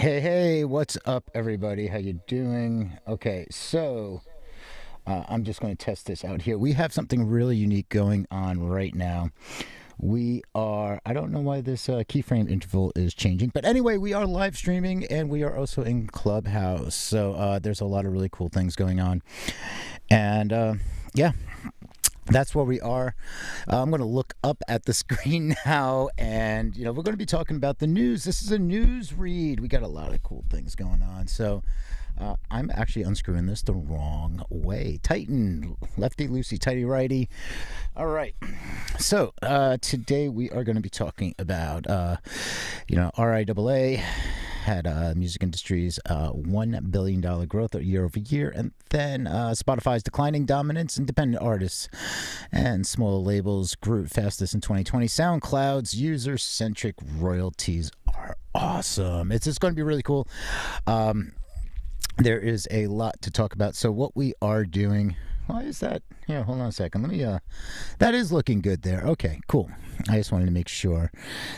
Hey, what's up, everybody? How you doing? Okay, so I'm just going to test this out here. We have something really unique going on right now. I don't know why this keyframe interval is changing, but anyway, we are live streaming and we are also in Clubhouse. So there's a lot of really cool things going on. And yeah, that's where we are. I'm going to look up at the screen now, and we're going to be talking about the news. This is a news read. We got a lot of cool things going on. So I'm actually unscrewing this the wrong way. Tighten, lefty loosey, tighty righty. All right. So today we are going to be talking about RIAA had music industry's $1 billion growth year over year, and then Spotify's declining dominance. Independent artists and small labels grew fastest in 2020. SoundCloud's user-centric royalties are awesome. It's just going to be really cool. There is a lot to talk about. So what we are doing... Why is that? Here, hold on a second. Let me, that is looking good there. Okay, cool. I just wanted to make sure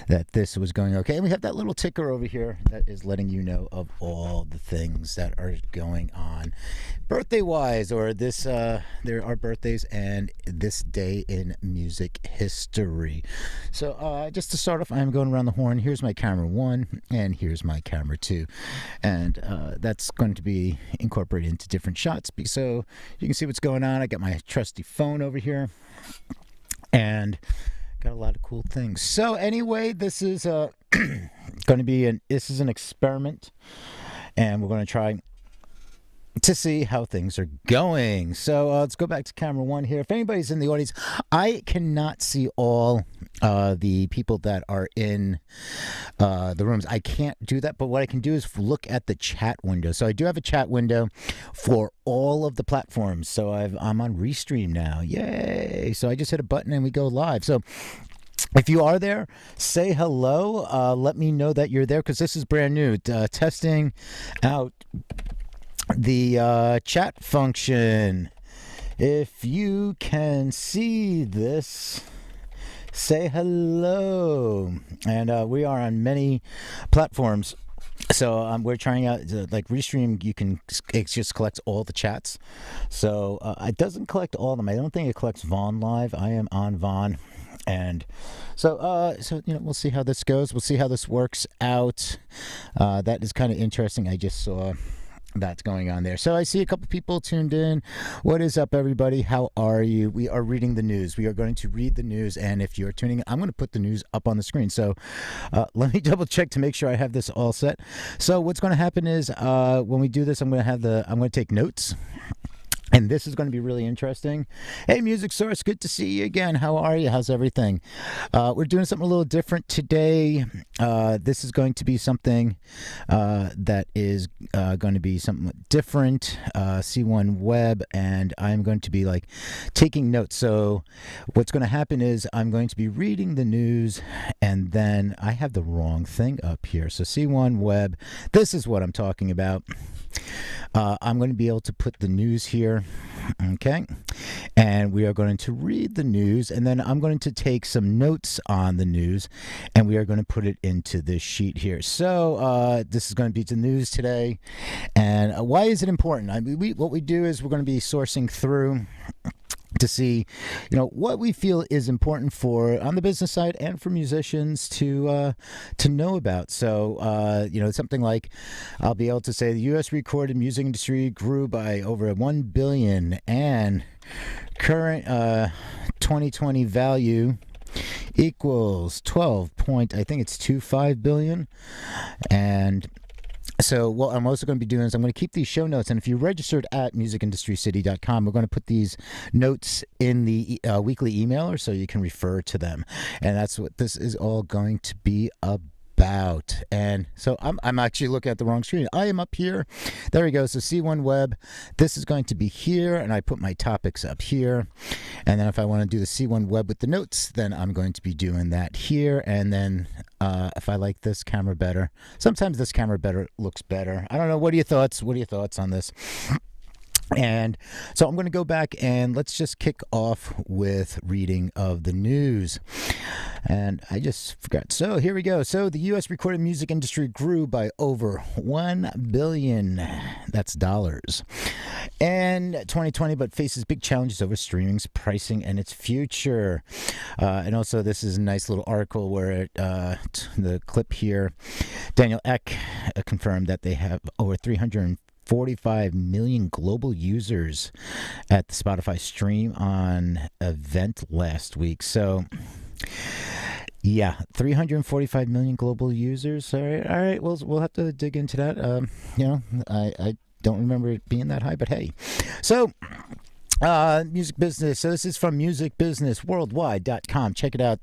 that this was going okay. And we have that little ticker over here that is letting you know of all the things that are going on birthday-wise, or this, there are birthdays and this day in music history. So just to start off, I'm going around the horn. Here's my camera 1 and here's my camera 2. And that's going to be incorporated into different shots so you can see what's going on. I got my trusty phone over here and got a lot of cool things. So anyway, this is going to be an experiment, and we're going to try to see how things are going. So let's go back to camera 1 here. If anybody's in the audience, I cannot see all the people that are in the rooms. I can't do that, but what I can do is look at the chat window. So I do have a chat window for all of the platforms. So I'm on Restream now. Yay! So I just hit a button and we go live. So if you are there, say hello. Let me know that you're there, because this is brand new. Testing out the chat function. If you can see this, say hello. And we are on many platforms. So we're trying out like Restream. It just collects all the chats. So it doesn't collect all of them. I don't think it collects Vaughn Live. I am on Vaughn. And so we'll see how this goes. We'll see how this works out. That is kind of interesting. I just saw that's going on there. So I see a couple people tuned in. What is up, everybody? How are you? We are reading the news. We are going to read the news, and if you're tuning in, I'm going to put the news up on the screen. So let me double check to make sure I have this all set. So what's going to happen is when we do this, I'm going to take notes. And this is going to be really interesting. Hey, Music Source, good to see you again. How are you? How's everything? We're doing something a little different today. This is going to be something that is going to be something different. C1 Web, and I'm going to be like taking notes. So what's going to happen is I'm going to be reading the news, and then I have the wrong thing up here. So C1 Web, this is what I'm talking about. I'm going to be able to put the news here, okay? And we are going to read the news, and then I'm going to take some notes on the news, and we are going to put it into this sheet here. So this is going to be the news today. And why is it important? I mean, what we do is we're going to be sourcing through to see, what we feel is important for on the business side and for musicians to know about. So, something like I'll be able to say the U.S. recorded music industry grew by over 1 billion, and current 2020 value equals 25 billion. And so what I'm also going to be doing is I'm going to keep these show notes, and if you registered at musicindustrycity.com, we're going to put these notes in the weekly emailer so you can refer to them. And that's what this is all going to be about. And so I'm actually looking at the wrong screen. I am up here. There we go. So C1 Web, this is going to be here, and I put my topics up here. And then if I want to do the C1 Web with the notes, then I'm going to be doing that here. And then if I like this camera better, sometimes this camera looks better. I don't know. What are your thoughts? What are your thoughts on this? And so I'm going to go back and let's just kick off with reading of the news. And I just forgot. So here we go. So the U.S. recorded music industry grew by over $1 billion. That's dollars. In 2020, but faces big challenges over streaming's pricing and its future. And also, this is a nice little article where the clip here, Daniel Ek confirmed that they have over 345 million global users at the Spotify stream on event last week. So, yeah, 345 million global users. All right. We'll have to dig into that. I don't remember it being that high, but hey. So, music business. So this is from musicbusinessworldwide.com. Check it out.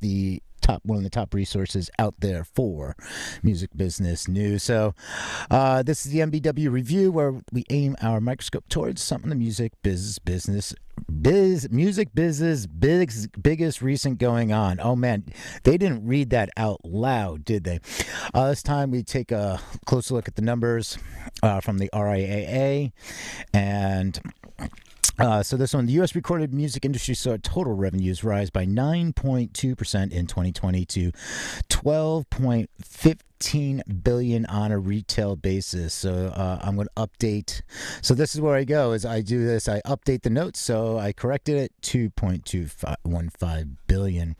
One of the top resources out there for music business news. So this is the MBW review, where we aim our microscope towards something the music biggest recent going on. Oh man, they didn't read that out loud, did they? This time we take a closer look at the numbers from the RIAA. And so this one, the U.S. recorded music industry saw total revenues rise by 9.2% in 2020 to $12.15 billion on a retail basis. So I'm going to update. So this is where I go. As I do this, I update the notes. So I corrected it, $2.215 billion.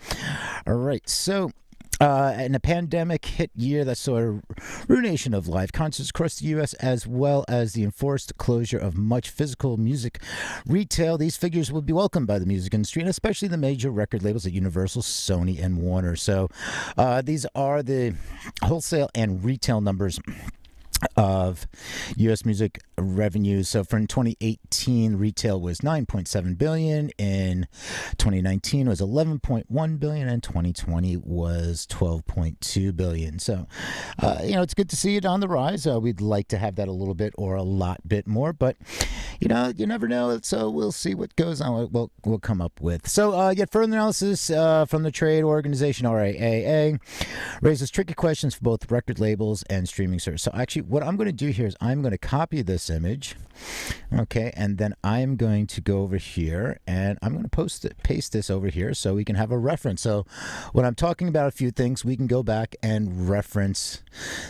All right. So in a pandemic hit year that saw a ruination of live concerts across the U.S., as well as the enforced closure of much physical music retail, these figures will be welcomed by the music industry, and especially the major record labels at Universal, Sony, and Warner. So these are the wholesale and retail numbers of U.S. music revenues. So for 2018, retail was $9.7 billion. In 2019, it was $11.1 billion, and 2020 was $12.2 billion. So, it's good to see it on the rise. We'd like to have that a little bit or a lot bit more, but you never know. So we'll see what goes on. We'll come up with. So yet further analysis from the trade organization RIAA raises tricky questions for both record labels and streaming service. So actually, what I'm going to do here is I'm going to copy this image, okay, and then I'm going to go over here and I'm going to paste this over here so we can have a reference. So when I'm talking about a few things, we can go back and reference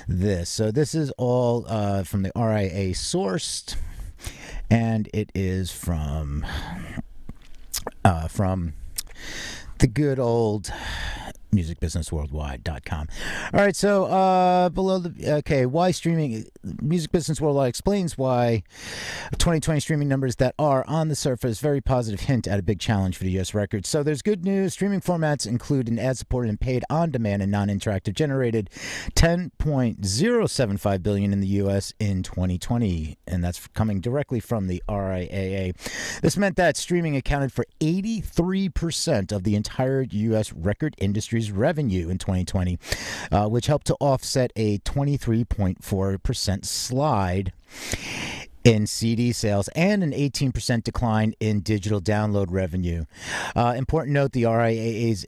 this. So this is all from the RIA sourced, and it is from the good old musicbusinessworldwide.com. All right, so why streaming? Music Business Worldwide explains why 2020 streaming numbers that are on the surface very positive hint at a big challenge for the U.S. records. So there's good news. Streaming formats include an ad-supported and paid on-demand and non-interactive generated $10.075 billion in the U.S. in 2020, and that's coming directly from the RIAA. This meant that streaming accounted for 83% of the entire U.S. record industry's revenue in 2020, which helped to offset a 23.4% slide in CD sales and an 18% decline in digital download revenue. Important note, the RIAA's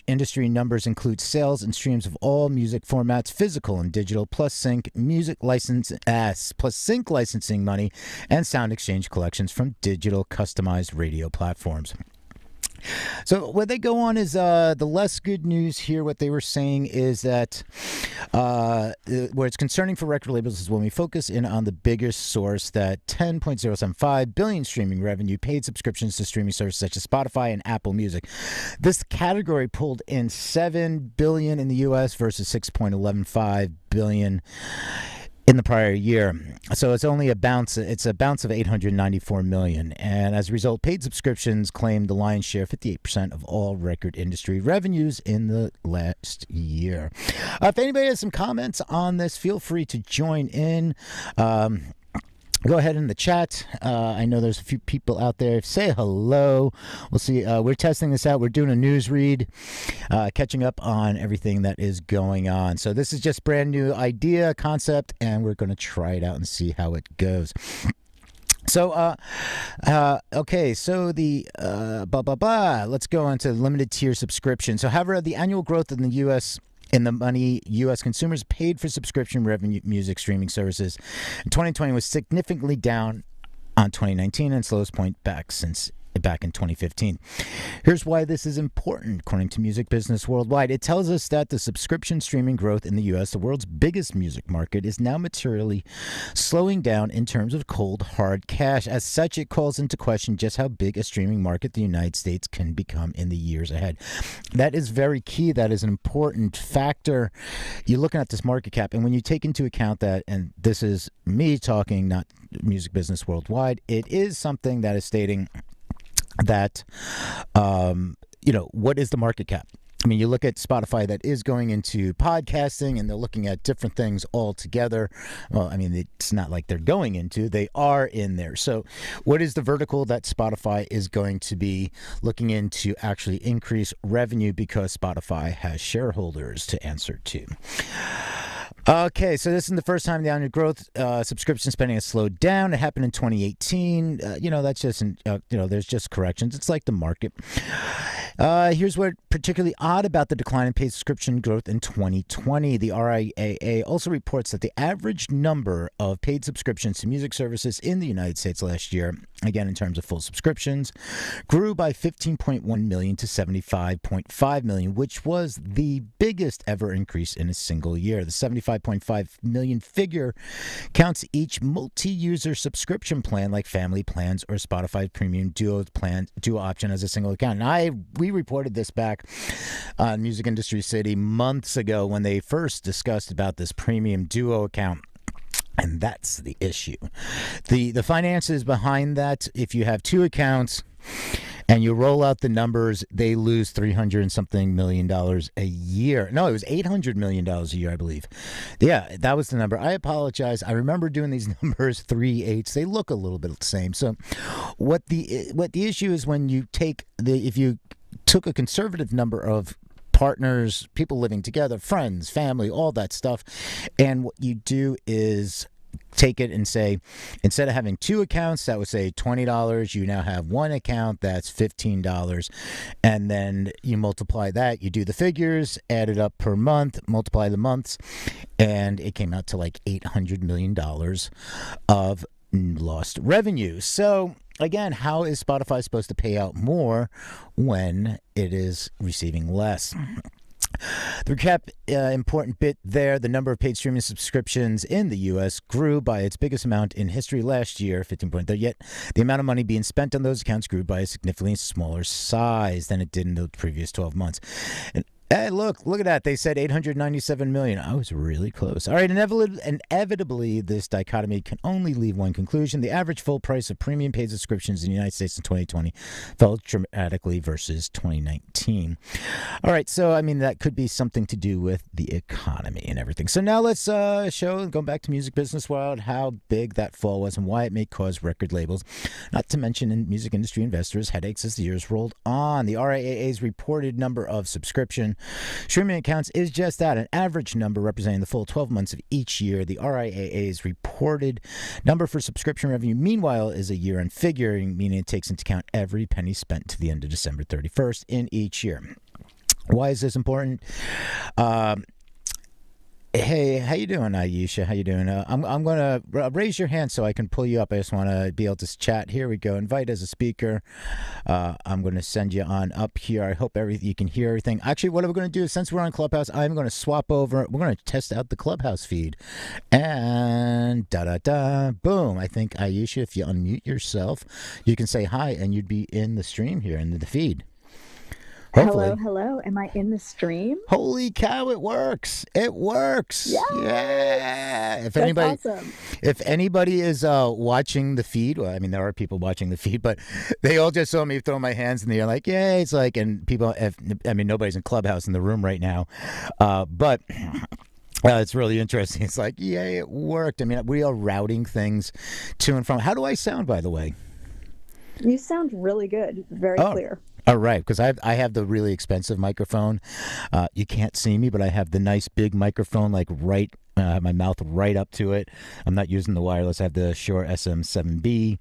industry numbers include sales and streams of all music formats, physical and digital, plus sync licensing money and sound exchange collections from digital customized radio platforms. So what they go on is the less good news here. What they were saying is that where it's concerning for record labels is when we focus in on the biggest source, that $10.075 billion streaming revenue, paid subscriptions to streaming services such as Spotify and Apple Music. This category pulled in $7 billion in the U.S. versus $6.115 billion in the prior year. So it's only a bounce. It's a bounce of $894 million. And as a result, paid subscriptions claimed the lion's share, 58% of all record industry revenues in the last year. If anybody has some comments on this, feel free to join in. Go ahead in the chat. I know there's a few people out there. Say hello. We'll see. We're testing this out. We're doing a news read, catching up on everything that is going on. So this is just brand new idea, concept, and we're going to try it out and see how it goes. So, okay, so the let's go on to limited tier subscription. So, however, the annual growth in the U.S. in the money U.S. consumers paid for subscription revenue music streaming services in 2020 was significantly down on 2019 and slowest point back in 2015. Here's why this is important, according to Music Business Worldwide. It tells us that the subscription streaming growth in the U.S., the world's biggest music market, is now materially slowing down in terms of cold, hard cash. As such, it calls into question just how big a streaming market the United States can become in the years ahead. That is very key. That is an important factor. You're looking at this market cap, and when you take into account that, and this is me talking, not Music Business Worldwide, it is something that is stating that, what is the market cap? I mean, you look at Spotify that is going into podcasting and they're looking at different things altogether. Well, I mean, it's not like they're going into, they are in there. So what is the vertical that Spotify is going to be looking into actually increase revenue because Spotify has shareholders to answer to? Okay, so this is the first time the annual growth subscription spending has slowed down. It happened in 2018. That's just, there's just corrections. It's like the market. Here's what particularly odd about the decline in paid subscription growth in 2020. The RIAA also reports that the average number of paid subscriptions to music services in the United States last year, again in terms of full subscriptions, grew by 15.1 million to 75.5 million, which was the biggest ever increase in a single year. The 75.5 million figure counts each multi-user subscription plan like family plans or Spotify Premium Duo option as a single account. And we reported this back on Music Industry City months ago when they first discussed about this Premium Duo account. And that's the issue. The finances behind that, if you have two accounts and you roll out the numbers, they lose $300 and something million a year. No, it was $800 million a year, I believe. Yeah, that was the number. I apologize. I remember doing these numbers, 3/8. They look a little bit the same. So what the issue is when you take if you took a conservative number of partners, people living together, friends, family, all that stuff, and what you do is take it and say, instead of having two accounts that would say $20, you now have one account that's $15, and then you multiply that, you do the figures, add it up per month, multiply the months, and it came out to like $800 million of lost revenue. So again, how is Spotify supposed to pay out more when it is receiving less? The recap, important bit there, the number of paid streaming subscriptions in the U.S. grew by its biggest amount in history last year, 15.3, yet the amount of money being spent on those accounts grew by a significantly smaller size than it did in the previous 12 months. And hey, look at that. They said 897 million. I was really close. All right, inevitably, this dichotomy can only leave one conclusion. The average full price of premium paid subscriptions in the United States in 2020 fell dramatically versus 2019. All right, so, I mean, that could be something to do with the economy and everything. So now let's going back to Music Business World, how big that fall was and why it may cause record labels, not to mention in music industry investors, headaches as the years rolled on. The RIAA's reported number of subscription streaming accounts is just that, an average number representing the full 12 months of each year. The RIAA's reported number for subscription revenue, meanwhile, is a year-end figure, meaning it takes into account every penny spent to the end of December 31st in each year. Why is this important? Hey, how you doing, Aisha? How you doing? I'm going to raise your hand so I can pull you up. I just want to be able to chat. Here we go. Invite as a speaker. I'm going to send you on up here. I hope you can hear everything. Actually, what we're going to do is, since we're on Clubhouse, I'm going to swap over. We're going to test out the Clubhouse feed. And boom. I think, Aisha, if you unmute yourself, you can say hi, and you'd be in the stream here, in the feed. Hopefully. Hello. Am I in the stream? Holy cow, it works. It works. Yes! Yeah. That's awesome. If anybody is watching the feed, well, I mean, there are people watching the feed, but they all just saw me throw my hands in the air like, yay. It's like, and people, nobody's in Clubhouse in the room right now. But it's really interesting. It's like, yay, it worked. I mean, we are routing things to and from. How do I sound, by the way? You sound really good. Very clear. All right, because I have the really expensive microphone. You can't see me, but I have the nice big microphone, like right, my mouth right up to it. I'm not using the wireless. I have the Shure SM7B,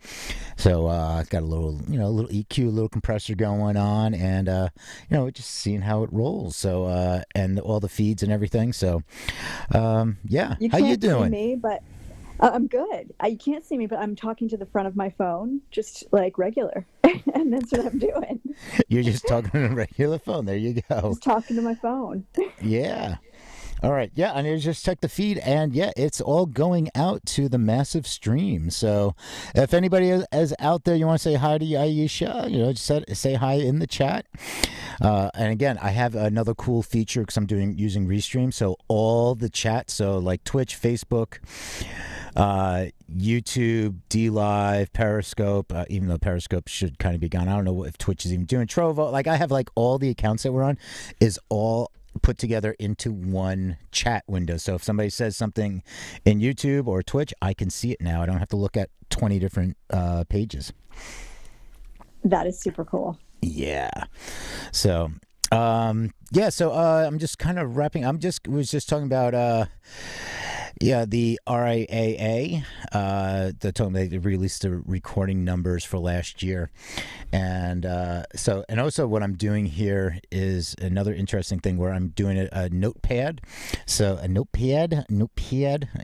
so I've got a little EQ, a little compressor going on, and just seeing how it rolls. So and all the feeds and everything. So yeah, You how you doing? See me, but I'm good. You can't see me, but I'm talking to the front of my phone, just like regular. And that's what I'm doing. You're just talking on a regular phone. There you go. Just talking to my phone. Yeah. All right. Yeah. And I just checked the feed, and yeah, it's all going out to the massive stream. So if anybody is out there, you want to say hi to Aisha, just say hi in the chat. And again, I have another cool feature because I'm using Restream. So all the chat, so like Twitch, Facebook, YouTube, DLive, Periscope, even though Periscope should kind of be gone. I don't know if Twitch is even doing Trovo. Like I have like all the accounts that we're on is all put together into one chat window. So if somebody says something in YouTube or Twitch, I can see it now. I don't have to look at 20 different pages. That is super cool. Yeah. So, I'm just kind of wrapping. Was just talking about, the RIAA, they released the recording numbers for last year. And and also what I'm doing here is another interesting thing where I'm doing a notepad. So a notepad.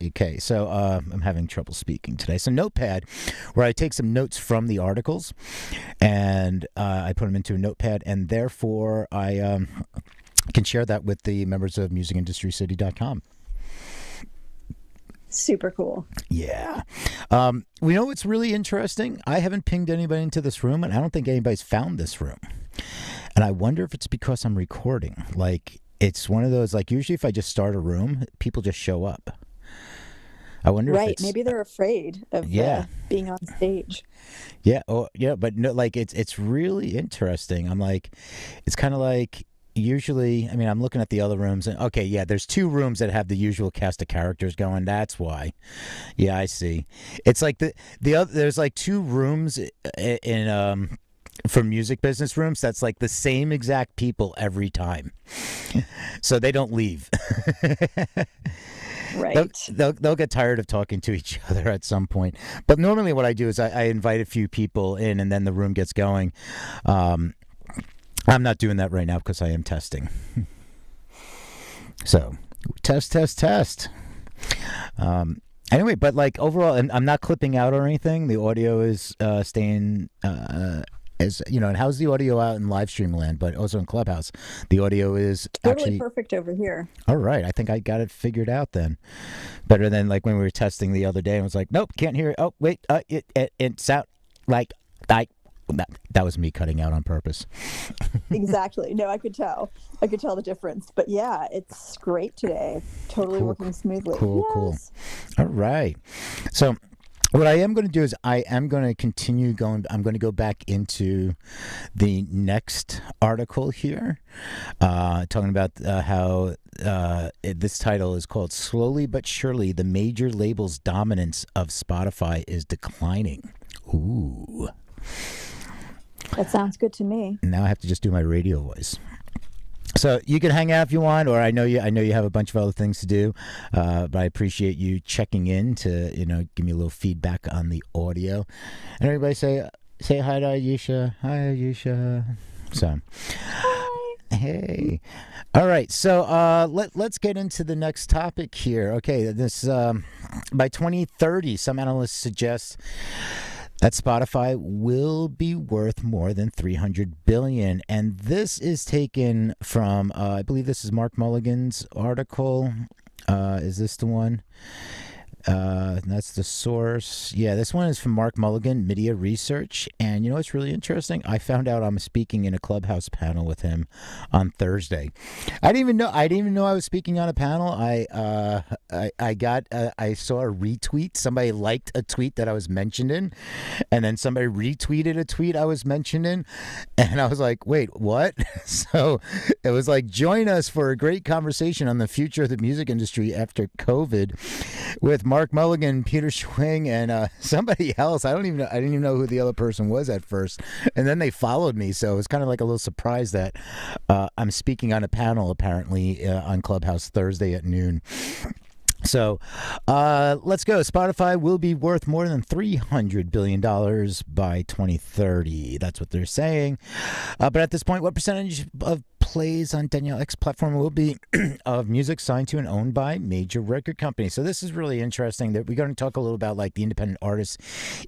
Okay. So I'm having trouble speaking today. So notepad, where I take some notes from the articles and I put them into a notepad, and therefore I can share that with the members of musicindustrycity.com. Super cool. Yeah. We know what's really interesting. I haven't pinged anybody into this room, and I don't think anybody's found this room. And I wonder if it's because I'm recording. Like, it's one of those, like, usually if I just start a room, people just show up. I wonder if it's... Maybe they're afraid of being on stage. Yeah. Oh, yeah. But no, like, it's really interesting. I'm like, it's kind of like... Usually, I mean, I'm looking at the other rooms, and okay, yeah, there's two rooms that have the usual cast of characters going. That's why. Yeah, I see. It's like the other. There's like two rooms in for music business rooms. That's like the same exact people every time, so they don't leave. Right. They'll get tired of talking to each other at some point. But normally, what I do is I invite a few people in, and then the room gets going. I'm not doing that right now because I am testing. So, test. Anyway, but like overall, and I'm not clipping out or anything. The audio is staying and how's the audio out in live stream land, but also in Clubhouse? The audio is totally perfect over here. All right. I think I got it figured out then. Better than like when we were testing the other day and it was like, nope, can't hear it. Oh, wait, it sound like that was me cutting out on purpose. Exactly. No, I could tell the difference. But yeah, it's great today. Totally working smoothly. Cool. All right. So what I am going to do is I am going to continue going. I'm going to go back into the next article here, talking about how this title is called "Slowly but Surely, the Major Label's Dominance of Spotify is Declining." Ooh. That sounds good to me. Now I have to just do my radio voice. So you can hang out if you want, or I know you have a bunch of other things to do, but I appreciate you checking in to give me a little feedback on the audio. And everybody say hi to Aisha. Hi Aisha. So. Hi. Hey. All right. So let's get into the next topic here. Okay. This by 2030, some analysts suggest that Spotify will be worth more than $300 billion. And this is taken from, I believe this is Mark Mulligan's article. Is this the one? That's the source. Yeah, this one is from Mark Mulligan, Media Research. And you know what's really interesting? I found out I'm speaking in a Clubhouse panel with him on Thursday. I didn't even know I was speaking on a panel. I saw a retweet. Somebody liked a tweet that I was mentioned in, and then somebody retweeted a tweet I was mentioned in, and I was like, wait, what? So it was like, join us for a great conversation on the future of the music industry after COVID with Mark Mulligan, Peter Schwing, and somebody else. I didn't even know who the other person was at first. And then they followed me. So it was kind of like a little surprise that I'm speaking on a panel apparently on Clubhouse Thursday at noon. So let's go. Spotify will be worth more than $300 billion by 2030. That's what they're saying. But at this point, what percentage of plays on Danielle X platform will be of music signed to and owned by major record companies? So this is really interesting that we're going to talk a little about like the independent artists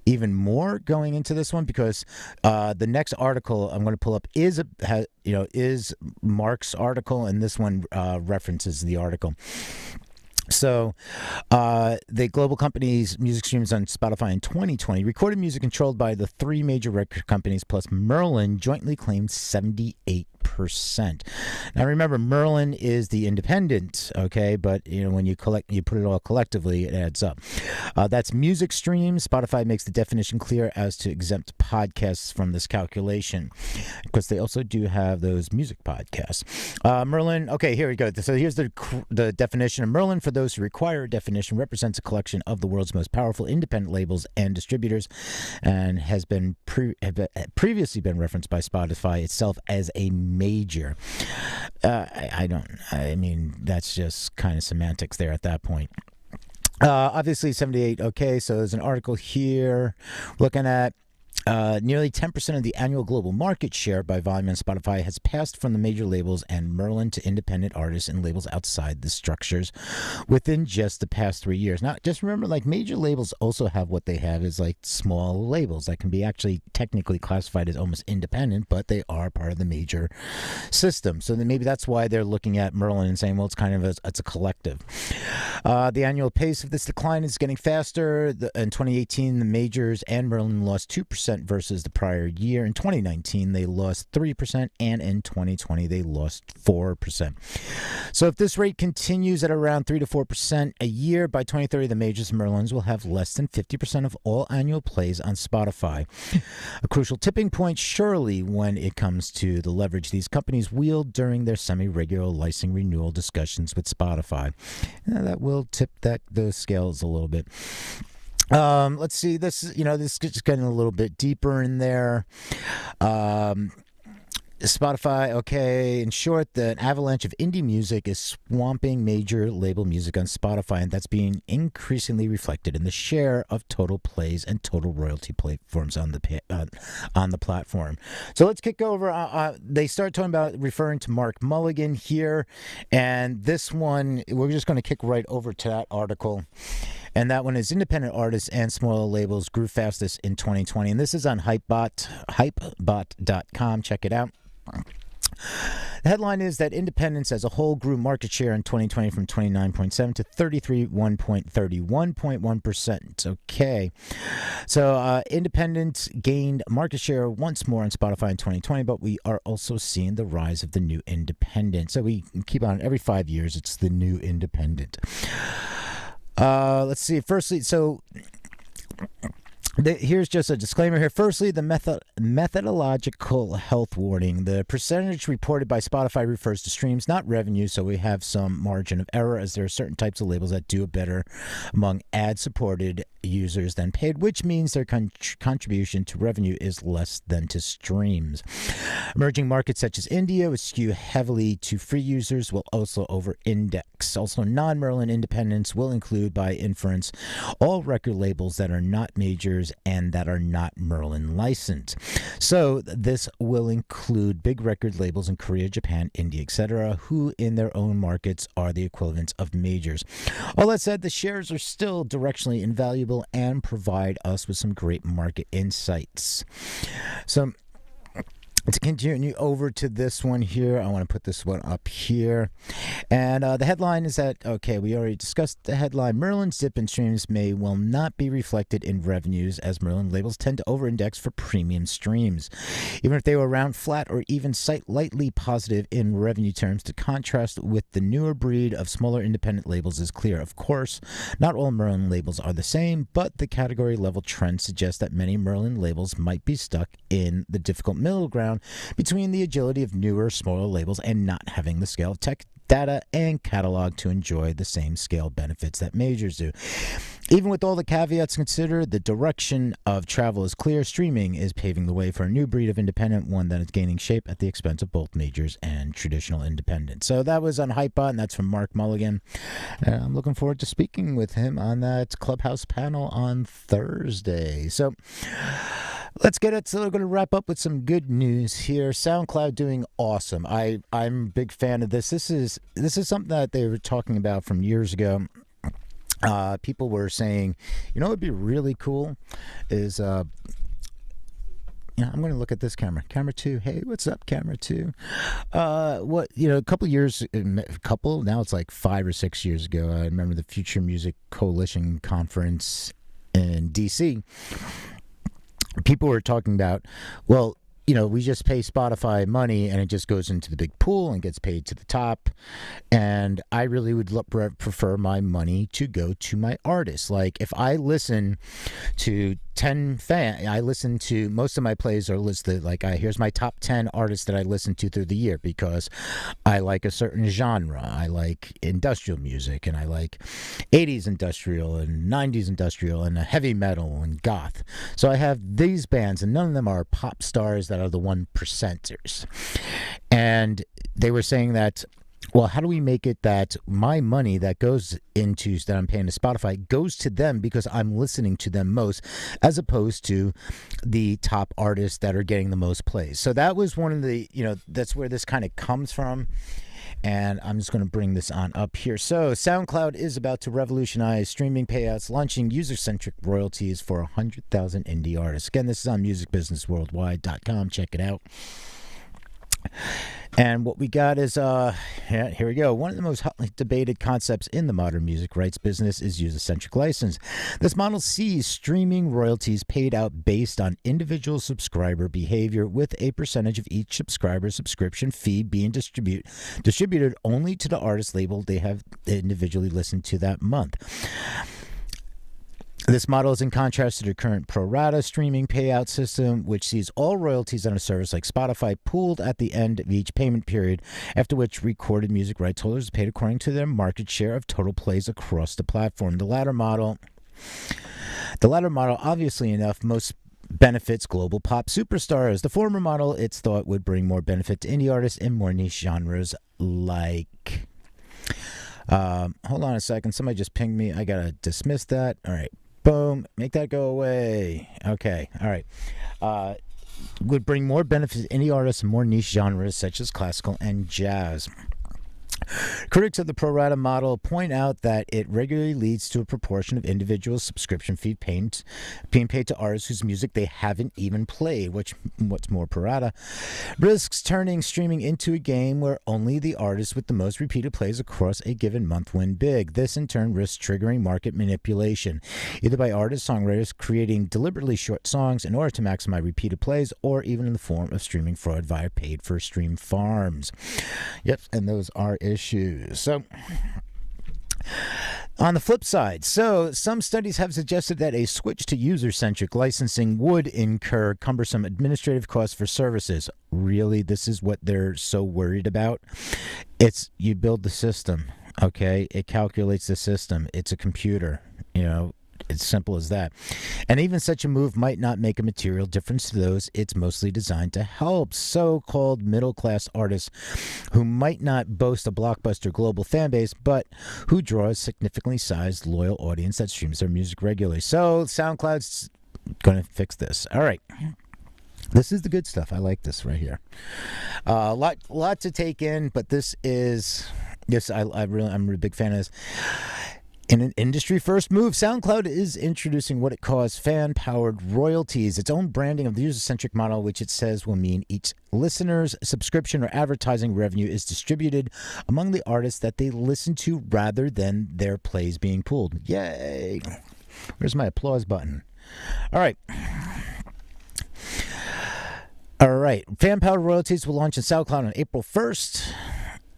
even more going into this one, because the next article I'm going to pull up is Mark's article, and this one references the article. So, the global company's music streams on Spotify in 2020, recorded music controlled by the three major record companies plus Merlin, jointly claimed 78%. Now, remember, Merlin is the independent, okay? But, when you put it all collectively, it adds up. That's music streams. Spotify makes the definition clear as to exempt podcasts from this calculation, because they also do have those music podcasts. Merlin, okay, here we go. So here's the definition of Merlin. For those who require a definition, represents a collection of the world's most powerful independent labels and distributors, and has been previously been referenced by Spotify itself as a major. I mean, that's just kind of semantics there at that point. Obviously 78. Okay, so there's an article here looking at nearly 10% of the annual global market share by volume on Spotify has passed from the major labels and Merlin to independent artists and labels outside the structures within just the past 3 years. Now, just remember, like, major labels also have what they have is like small labels that can be actually technically classified as almost independent, but they are part of the major system. So then maybe that's why they're looking at Merlin and saying, well, it's kind of it's a collective. The annual pace of this decline is getting faster. In 2018, the majors and Merlin lost 2% versus the prior year. In 2019, they lost 3%, and in 2020, they lost 4%. So if this rate continues at around 3 to 4% a year, by 2030, the majors and Merlins will have less than 50% of all annual plays on Spotify. A crucial tipping point, surely, when it comes to the leverage these companies wield during their semi-regular licensing renewal discussions with Spotify. That will tip those scales a little bit. Let's see. This is just getting a little bit deeper in there. Spotify, okay, in short, the avalanche of indie music is swamping major label music on Spotify, and that's being increasingly reflected in the share of total plays and total royalty platforms on the platform. So let's kick over. They start talking about referring to Mark Mulligan here, and this one, we're just going to kick right over to that article. And that one is independent artists and smaller labels grew fastest in 2020. And this is on hypebot.com. Check it out. The headline is that independents as a whole grew market share in 2020 from 29.7 to 31.1%. Okay. So independents gained market share once more on Spotify in 2020, but we are also seeing the rise of the new independent. So we keep on every 5 years, it's the new independent. Let's see. Firstly, so here's just a disclaimer here. Firstly, the methodological health warning. The percentage reported by Spotify refers to streams, not revenue, so we have some margin of error, as there are certain types of labels that do it better among ad-supported users than paid, which means their contribution to revenue is less than to streams. Emerging markets such as India, which skew heavily to free users, will also over-index. Also, non-Merlin independents will include, by inference, all record labels that are not majors and that are not Merlin licensed. So this will include big record labels in Korea, Japan, India, etc., who in their own markets are the equivalents of majors. All that said, the shares are still directionally invaluable and provide us with some great market insights. So to continue over to this one here, I want to put this one up here. And the headline is that, okay, we already discussed the headline. Merlin's dip in streams may well not be reflected in revenues, as Merlin labels tend to over-index for premium streams, even if they were around flat or even slightly positive in revenue terms. To contrast with the newer breed of smaller independent labels is clear. Of course, not all Merlin labels are the same, but the category level trend suggests that many Merlin labels might be stuck in the difficult middle ground between the agility of newer, smaller labels and not having the scale of tech data and catalog to enjoy the same scale benefits that majors do. Even with all the caveats considered, the direction of travel is clear. Streaming is paving the way for a new breed of independent, one that is gaining shape at the expense of both majors and traditional independents. So that was on Hypebot, and that's from Mark Mulligan. I'm looking forward to speaking with him on that Clubhouse panel on Thursday. So let's get it. So we're going to wrap up with some good news here. SoundCloud doing awesome. I'm a big fan of this. This is something that they were talking about from years ago. People were saying, what would be really cool is, I'm going to look at this camera 2. Hey, what's up, camera 2? A couple years, now it's like 5 or 6 years ago. I remember the Future Music Coalition conference in DC. People were talking about, we just pay Spotify money and it just goes into the big pool and gets paid to the top. And I really would prefer my money to go to my artists. Like if I listen to 10 I listen to most of my plays are listed like here's my top 10 artists that I listen to through the year because I like a certain genre. I like industrial music and I like 80s industrial and 90s industrial and heavy metal and goth. So I have these bands and none of them are pop stars that are the 1%ers. And they were saying that, well, how do we make it that my money that I'm paying to Spotify goes to them because I'm listening to them most, as opposed to the top artists that are getting the most plays? So that was one of the, that's where this kind of comes from. And I'm just going to bring this on up here. So SoundCloud is about to revolutionize streaming payouts, launching user-centric royalties for 100,000 indie artists. Again, this is on musicbusinessworldwide.com. Check it out. And what we got is, here we go. One of the most hotly debated concepts in the modern music rights business is user-centric license. This model sees streaming royalties paid out based on individual subscriber behavior, with a percentage of each subscriber's subscription fee being distributed only to the artist label they have individually listened to that month. This model is in contrast to the current pro rata streaming payout system, which sees all royalties on a service like Spotify pooled at the end of each payment period, after which recorded music rights holders are paid according to their market share of total plays across the platform. The latter model, obviously enough, most benefits global pop superstars. The former model, it's thought, would bring more benefit to indie artists in more niche genres like... hold on a second. Somebody just pinged me. I got to dismiss that. All right. Boom. Make that go away. Okay. All right. Would bring more benefits to indie artists in more niche genres such as classical and jazz. Critics of the pro rata model point out that it regularly leads to a proportion of individual subscription fee being paid to artists whose music they haven't even played, what's more pro rata, risks turning streaming into a game where only the artists with the most repeated plays across a given month win big. This in turn risks triggering market manipulation, either by artist-songwriters creating deliberately short songs in order to maximize repeated plays, or even in the form of streaming fraud via paid-for-stream farms. Yep, and those are issues. So on the flip side, some studies have suggested that a switch to user-centric licensing would incur cumbersome administrative costs for services. Really, this is what they're so worried about? You build the system, okay? It calculates the system. It's a computer, It's simple as that. And even such a move might not make a material difference to those it's mostly designed to help, so-called middle-class artists who might not boast a blockbuster global fan base, but who draw a significantly sized, loyal audience that streams their music regularly. So SoundCloud's going to fix this. All right. This is the good stuff. I like this right here. A lot to take in, but I'm a really big fan of this. In an industry-first move, SoundCloud is introducing what it calls fan-powered royalties, its own branding of the user-centric model, which it says will mean each listener's subscription or advertising revenue is distributed among the artists that they listen to rather than their plays being pooled. Yay! Where's my applause button? All right. Fan-powered royalties will launch in SoundCloud on April 1st.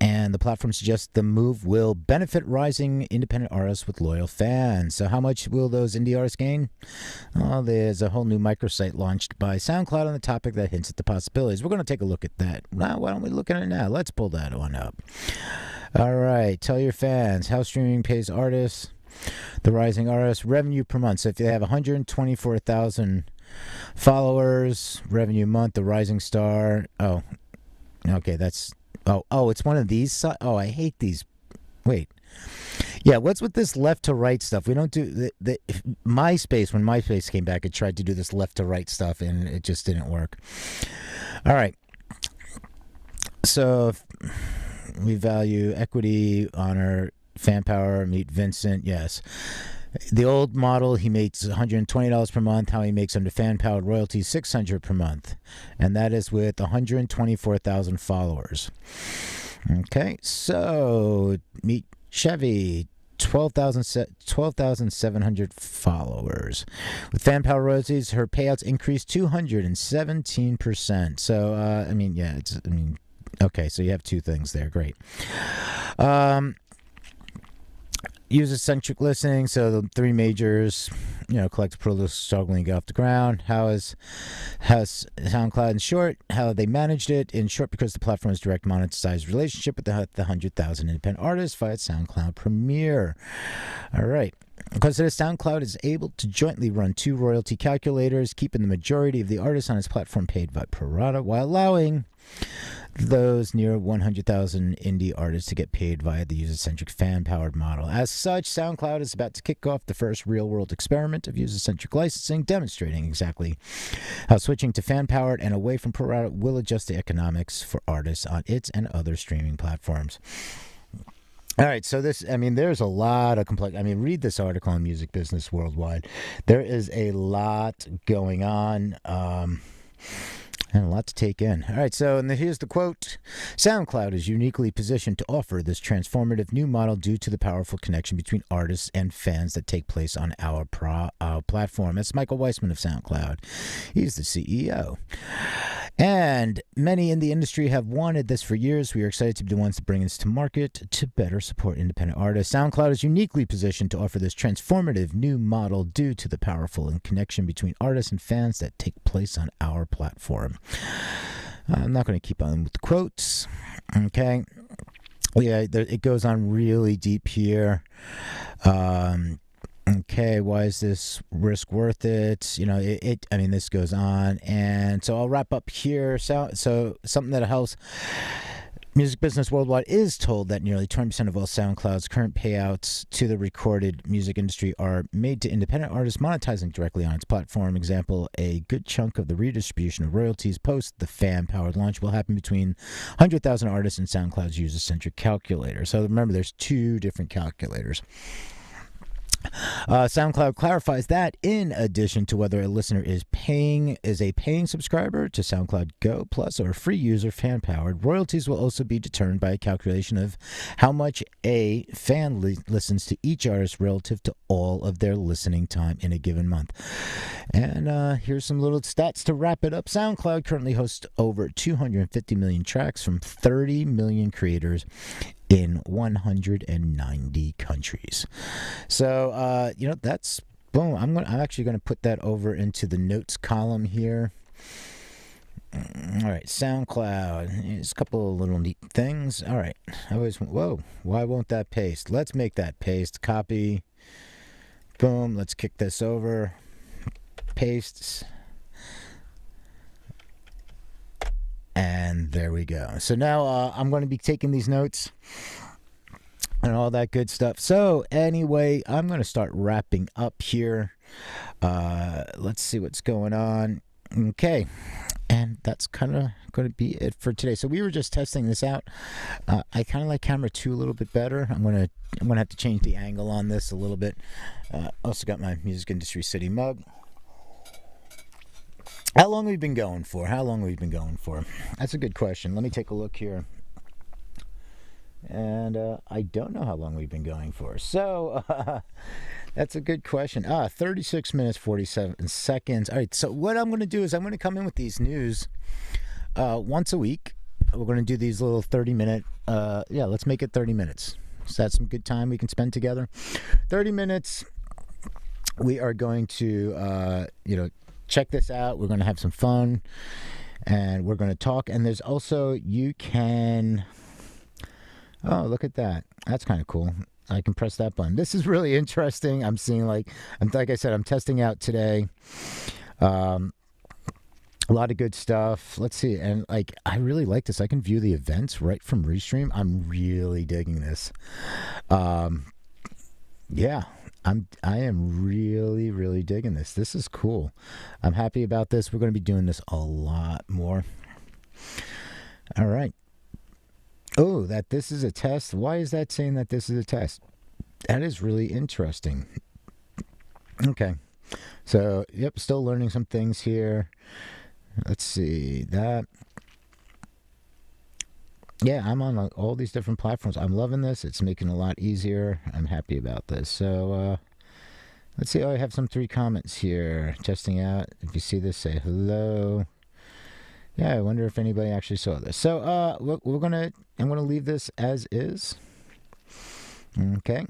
And the platform suggests the move will benefit rising independent artists with loyal fans. So how much will those indie artists gain? Well, there's a whole new microsite launched by SoundCloud on the topic that hints at the possibilities. We're going to take a look at that. Well, why don't we look at it now? Let's pull that one up. All right. Tell your fans how streaming pays artists. The rising artist revenue per month. So if they have 124,000 followers, revenue month, the rising star. Oh, okay. That's... Oh, it's one of these. Oh, I hate these. Wait. Yeah, what's with this left to right stuff? We don't do the MySpace. When MySpace came back, it tried to do this left to right stuff, and it just didn't work. All right. So we value equity, honor, fan power, meet Vincent. Yes. The old model, he makes $120 per month. How he makes under fan-powered royalties, $600 per month. And that is with 124,000 followers. Okay, so meet Chevy, 12,700 followers. With fan-powered royalties, her payouts increased 217%. So, okay, so you have two things there. Great. User-centric listening, so the three majors, collect pro list struggling to get off the ground. How is SoundCloud in short? How they managed it in short, because the platform's direct monetized relationship with the 100,000 independent artists via SoundCloud Premiere. All right. Because this, SoundCloud is able to jointly run two royalty calculators, keeping the majority of the artists on its platform paid by pro rata, while allowing those near 100,000 indie artists to get paid via the user-centric fan-powered model. As such, SoundCloud is about to kick off the first real-world experiment of user-centric licensing, demonstrating exactly how switching to fan-powered and away from pro rata will adjust the economics for artists on its and other streaming platforms. All right, so there's a lot of read this article on Music Business Worldwide. There is a lot going on. And a lot to take in. All right, so here's the quote. SoundCloud is uniquely positioned to offer this transformative new model due to the powerful connection between artists and fans that take place on our platform. That's Michael Weissman of SoundCloud. He's the CEO. And many in the industry have wanted this for years. We are excited to be the ones to bring this to market to better support independent artists. SoundCloud is uniquely positioned to offer this transformative new model due to the powerful connection between artists and fans that take place on our platform. I'm not going to keep on with the quotes. Okay. Yeah, it goes on really deep here. Okay, why is this risk worth it? This goes on. And so I'll wrap up here. So something that helps. Music Business Worldwide is told that nearly 20% of all SoundCloud's current payouts to the recorded music industry are made to independent artists monetizing directly on its platform. Example, a good chunk of the redistribution of royalties post the fan-powered launch will happen between 100,000 artists and SoundCloud's user-centric calculator. So remember, there's two different calculators. SoundCloud clarifies that in addition to whether a listener is a paying subscriber to SoundCloud Go Plus or a free user fan-powered, royalties will also be determined by a calculation of how much a fan listens to each artist relative to all of their listening time in a given month. And here's some little stats to wrap it up. SoundCloud currently hosts over 250 million tracks from 30 million creators in 190 countries. So, that's boom. I'm actually going to put that over into the notes column here. All right, SoundCloud. There's a couple of little neat things. All right. Why won't that paste? Let's make that paste. Copy. Boom. Let's kick this over. Pastes. And there we go. So now I'm going to be taking these notes and all that good stuff. So anyway, I'm going to start wrapping up here. Let's see what's going on. Okay. And that's kind of going to be it for today. So we were just testing this out. I kind of like camera 2 a little bit better. I'm gonna have to change the angle on this a little bit. Also got my Music Industry City mug. How long have we been going for? That's a good question. Let me take a look here. And I don't know how long we've been going for. So that's a good question. 36 minutes, 47 seconds. All right, so what I'm going to do is I'm going to come in with these news once a week. We're going to do these little 30-minute. Let's make it 30 minutes. So that's some good time we can spend together. 30 minutes. We are going to, check this out. We're going to have some fun, and we're going to talk. And there's also, you can. Oh, look at that. That's kind of cool. I can press that button. This is really interesting. I'm seeing, like I said, I'm testing out today. A lot of good stuff. Let's see. And I really like this. I can view the events right from Restream. I'm really digging this. I am really, really digging this. This is cool. I'm happy about this. We're going to be doing this a lot more. All right. Oh, that this is a test. Why is that saying that this is a test? That is really interesting. Okay. So, yep, still learning some things here. Let's see that. Yeah, I'm on all these different platforms. I'm loving this. It's making it a lot easier. I'm happy about this. So let's see. Oh, I have some 3 comments here. Testing out. If you see this, say hello. Yeah, I wonder if anybody actually saw this. So I'm gonna leave this as is. Okay,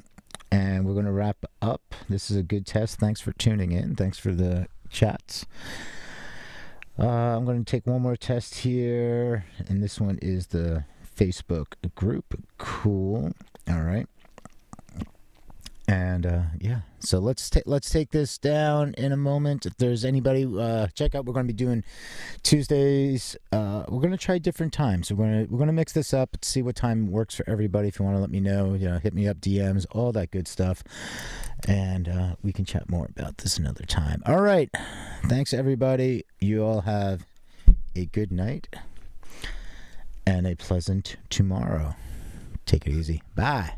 and we're gonna wrap up. This is a good test. Thanks for tuning in. Thanks for the chats. I'm going to take one more test here, and this one is the Facebook group. Cool. All right. And so let's take this down in a moment. If there's anybody, check out. We're going to be doing Tuesdays. We're going to try different times. We're going to mix this up, see what time works for everybody. If you want to let me know, hit me up, DMs, all that good stuff, and we can chat more about this another time. All right, thanks everybody. You all have a good night and a pleasant tomorrow. Take it easy. Bye.